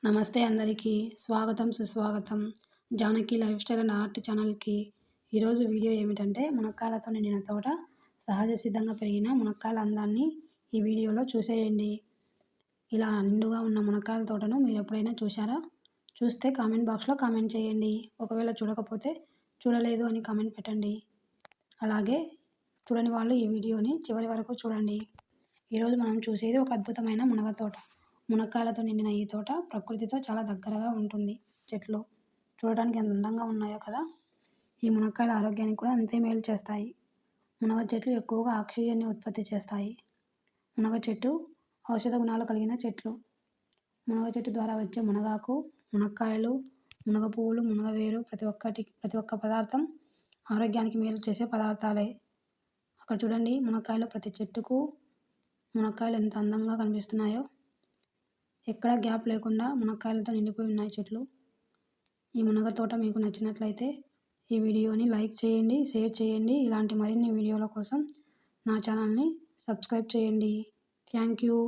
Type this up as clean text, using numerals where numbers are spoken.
నమస్తే అందరికీ స్వాగతం సుస్వాగతం. Janaki life style and art ఛానల్కి ఈరోజు వీడియో ఏమిటంటే మునక్కాయలతో నిండిన తోట, సహజ సిద్ధంగా పెరిగిన మునక్కాయల అందాన్ని ఈ వీడియోలో చూసేయండి. ఇలా నిండుగా ఉన్న మునక్కాయల తోటను మీరు ఎప్పుడైనా చూసారా? చూస్తే కామెంట్ బాక్స్లో కామెంట్ చేయండి. ఒకవేళ చూడకపోతే చూడలేదు అని కామెంట్ పెట్టండి. అలాగే చూడని వాళ్ళు ఈ వీడియోని చివరి వరకు చూడండి. ఈరోజు మనం చూసేది ఒక అద్భుతమైన మునగ తోట. మునక్కాయలతో నిండిన ఈ తోట ప్రకృతితో చాలా దగ్గరగా ఉంటుంది. చెట్లు చూడడానికి ఎంత అందంగా ఉన్నాయో కదా. ఈ మునక్కాయల ఆరోగ్యానికి కూడా అంతే మేలు చేస్తాయి. మునగ చెట్లు ఎక్కువగా ఆక్సిజన్ని ఉత్పత్తి చేస్తాయి. మునగ చెట్టు ఔషధ గుణాలు కలిగిన చెట్లు. మునగ చెట్టు ద్వారా వచ్చే మునగాకు, మునక్కాయలు, మునగ పువ్వులు, మునగ వేరు ప్రతి ఒక్క పదార్థం ఆరోగ్యానికి మేలు చేసే పదార్థాలే. అక్కడ చూడండి, మునక్కాయలు ప్రతి చెట్టుకు మునక్కాయలు ఎంత అందంగా కనిపిస్తున్నాయో. ఎక్కడ గ్యాప్ లేకుండా మునక్కాయలతో నిండిపోయి ఉన్నాయి చెట్లు. ఈ మునగ తోట మీకు నచ్చినట్లయితే ఈ వీడియోని లైక్ చేయండి, షేర్ చేయండి. ఇలాంటి మరిన్ని వీడియోల కోసం నా ఛానల్ని సబ్స్క్రైబ్ చేయండి. Thank you.